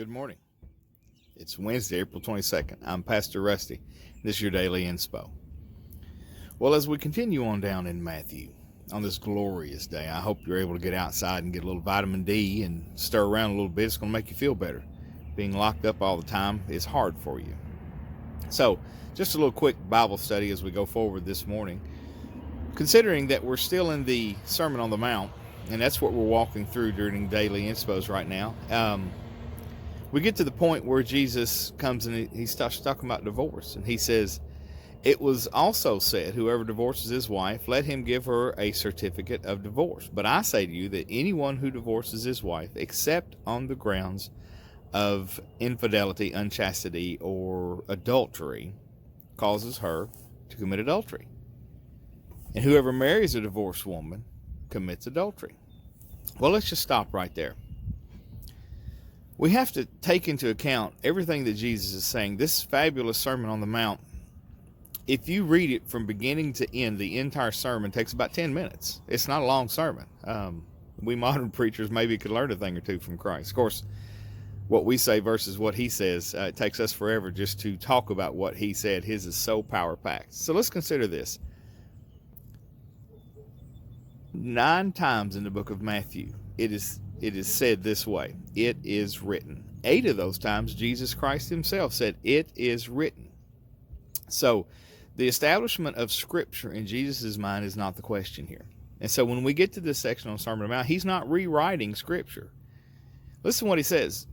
Good morning. It's Wednesday, April 22nd. I'm Pastor Rusty. This is your daily inspo. Well, as we continue on down in Matthew on this glorious day, I hope you're able to get outside and get a little vitamin D and stir around a little bit. It's going to make you feel better. Being locked up all the time is hard for you. So, just a little quick Bible study as we go forward this morning. Considering that we're still in the Sermon on the Mount, and that's what we're walking through during daily inspos right now. We get to the point where Jesus comes and he starts talking about divorce. And he says, it was also said, whoever divorces his wife, let him give her a certificate of divorce. But I say to you that anyone who divorces his wife, except on the grounds of infidelity, unchastity, or adultery, causes her to commit adultery. And whoever marries a divorced woman commits adultery. Well, let's just stop right there. We have to take into account everything that Jesus is saying. This fabulous Sermon on the Mount, if you read it from beginning to end, the entire sermon takes about 10 minutes. It's not a long sermon. We modern preachers maybe could learn a thing or two from Christ. Of course, what we say versus what he says, it takes us forever just to talk about what he said. His is so power-packed. So let's consider this. 9 times in the book of Matthew, it is said this way: it is written. 8 of those times, Jesus Christ himself said, it is written. So the establishment of Scripture in Jesus' mind is not the question here. And so when we get to this section on Sermon on the Mount, he's not rewriting Scripture. Listen to what he says.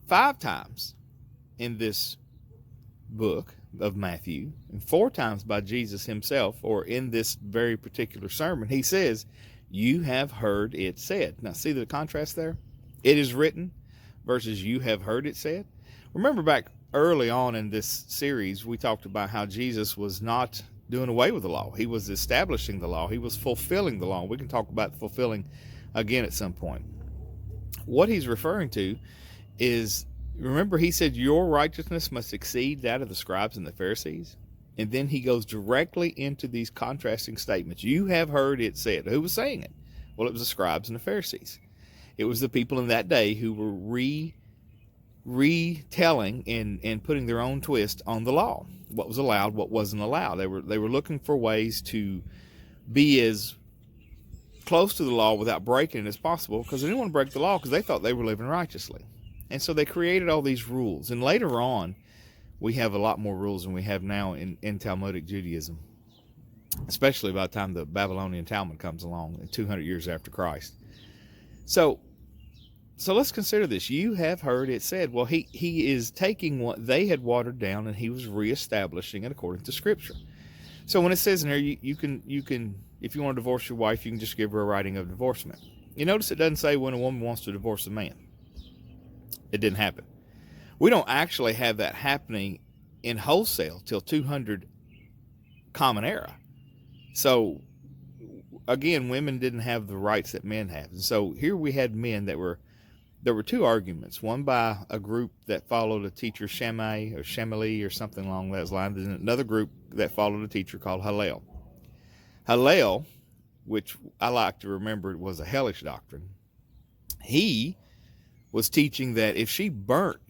5 times in this book of Matthew, and 4 times by Jesus himself, or in this very particular sermon, he says, you have heard it said. Now, see the contrast there? It is written versus you have heard it said. Remember back early on in this series, we talked about how Jesus was not doing away with the law. He was establishing the law. He was fulfilling the law. We can talk about fulfilling again at some point. What he's referring to is, remember he said, your righteousness must exceed that of the scribes and the Pharisees. And then he goes directly into these contrasting statements. You have heard it said. Who was saying it? Well, it was the scribes and the Pharisees. It was the people in that day who were retelling and putting their own twist on the law. What was allowed, what wasn't allowed. They were looking for ways to be as close to the law without breaking it as possible, because they didn't want to break the law because they thought they were living righteously. And so they created all these rules. And later on, we have a lot more rules than we have now in Talmudic Judaism, especially by the time the Babylonian Talmud comes along 200 years after Christ. So let's consider this. You have heard it said. Well, he is taking what they had watered down and he was reestablishing it according to Scripture. So when it says in here, you can, if you want to divorce your wife, you can just give her a writing of divorcement. You notice it doesn't say when a woman wants to divorce a man. It didn't happen. We don't actually have that happening in wholesale till 200 Common Era. So again, women didn't have the rights that men have. And so here we had men there were 2 arguments, one by a group that followed a teacher, Shammai or Shemali or something along those lines, and another group that followed a teacher called Hillel. Hillel, which I like to remember was a hellish doctrine, he was teaching that if she burnt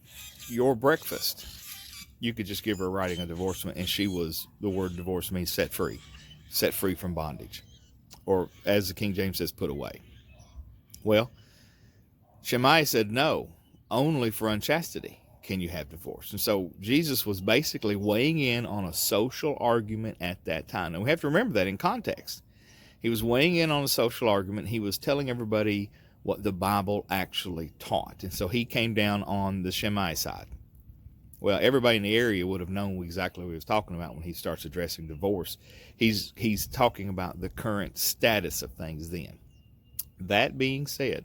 your breakfast, you could just give her a writing of divorcement, and the word divorce means set free from bondage, or as the King James says, put away. Well, Shammai said, no, only for unchastity can you have divorce. And so Jesus was basically weighing in on a social argument at that time. And we have to remember that in context. He was weighing in on a social argument. He was telling everybody what the Bible actually taught. And so he came down on the Shammai side. Well, everybody in the area would have known exactly what he was talking about when he starts addressing divorce. He's talking about the current status of things then. That being said,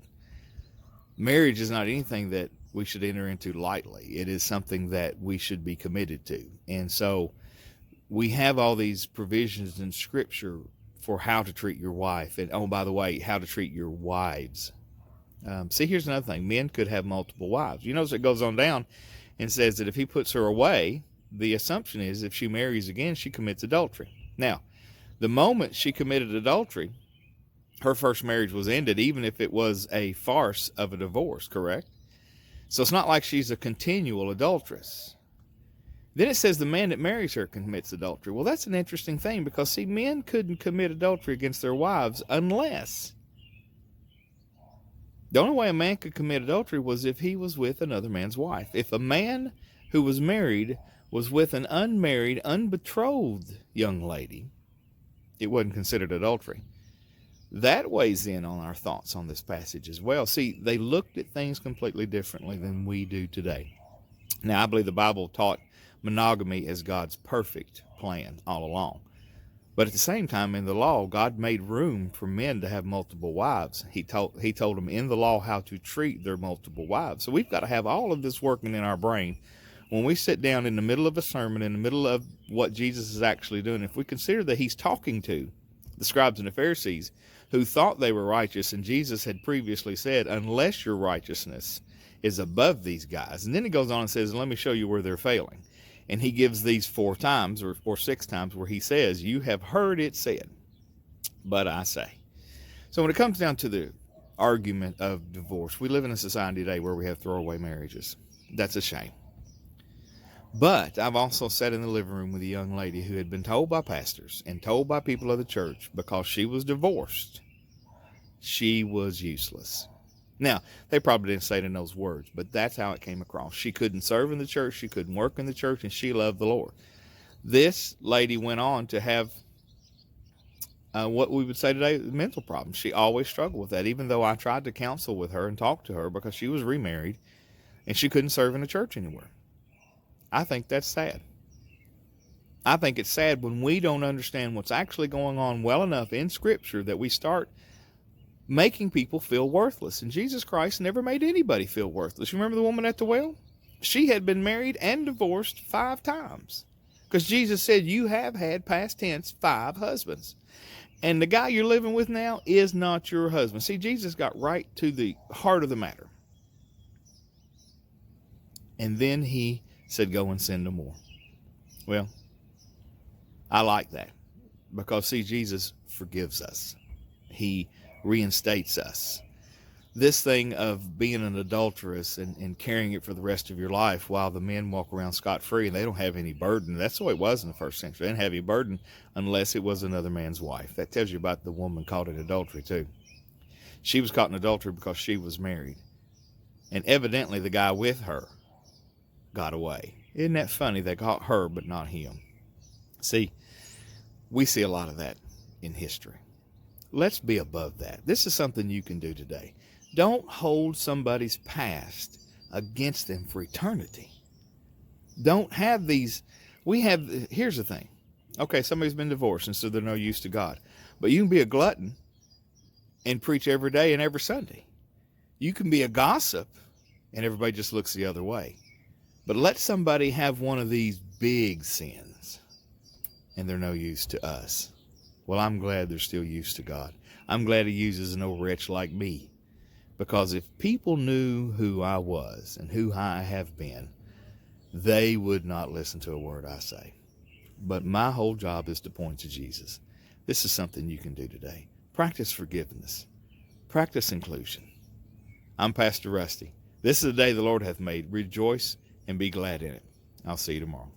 marriage is not anything that we should enter into lightly. It is something that we should be committed to. And so we have all these provisions in Scripture for how to treat your wife. And, oh, by the way, how to treat your wives. See, here's another thing. Men could have multiple wives. You notice it goes on down and says that if he puts her away, the assumption is if she marries again, she commits adultery. Now, the moment she committed adultery, her first marriage was ended, even if it was a farce of a divorce, correct? So it's not like she's a continual adulteress. Then it says the man that marries her commits adultery. Well, that's an interesting thing because, see, men couldn't commit adultery against their wives unless the only way a man could commit adultery was if he was with another man's wife. If a man who was married was with an unmarried, unbetrothed young lady, it wasn't considered adultery. That weighs in on our thoughts on this passage as well. See, they looked at things completely differently than we do today. Now, I believe the Bible taught monogamy as God's perfect plan all along. But at the same time, in the law, God made room for men to have multiple wives. He told them in the law how to treat their multiple wives. So we've got to have all of this working in our brain. When we sit down in the middle of a sermon, in the middle of what Jesus is actually doing, if we consider that he's talking to the scribes and the Pharisees who thought they were righteous, and Jesus had previously said, unless your righteousness is above these guys. And then he goes on and says, let me show you where they're failing. And he gives these 4 times or 6 times where he says, you have heard it said, but I say. So when it comes down to the argument of divorce, we live in a society today where we have throwaway marriages. That's a shame. But I've also sat in the living room with a young lady who had been told by pastors and told by people of the church because she was divorced, she was useless. Now, they probably didn't say it in those words, but that's how it came across. She couldn't serve in the church, she couldn't work in the church, and she loved the Lord. This lady went on to have what we would say today, mental problems. She always struggled with that, even though I tried to counsel with her and talk to her because she was remarried and she couldn't serve in the church anywhere. I think that's sad. I think it's sad when we don't understand what's actually going on well enough in Scripture that we start making people feel worthless. And Jesus Christ never made anybody feel worthless. You remember the woman at the well? She had been married and divorced 5 times. Because Jesus said, you have had, past tense, 5 husbands. And the guy you're living with now is not your husband. See, Jesus got right to the heart of the matter. And then he said, go and sin no more. Well, I like that because, see, Jesus forgives us. He reinstates us. This thing of being an adulteress and carrying it for the rest of your life while the men walk around scot-free and they don't have any burden. That's the way it was in the first century. They didn't have any burden unless it was another man's wife. That tells you about the woman caught in adultery too. She was caught in adultery because she was married. And evidently the guy with her got away. Isn't that funny? They caught her, but not him. See, we see a lot of that in history. Let's be above that. This is something you can do today. Don't hold somebody's past against them for eternity. Don't have these. Here's the thing. Okay, somebody's been divorced and so they're no use to God. But you can be a glutton and preach every day and every Sunday. You can be a gossip and everybody just looks the other way. But let somebody have one of these big sins and they're no use to us. Well, I'm glad they're still used to God. I'm glad he uses an old wretch like me. Because if people knew who I was and who I have been, they would not listen to a word I say. But my whole job is to point to Jesus. This is something you can do today. Practice forgiveness. Practice inclusion. I'm Pastor Rusty. This is the day the Lord hath made. Rejoice and be glad in it. I'll see you tomorrow.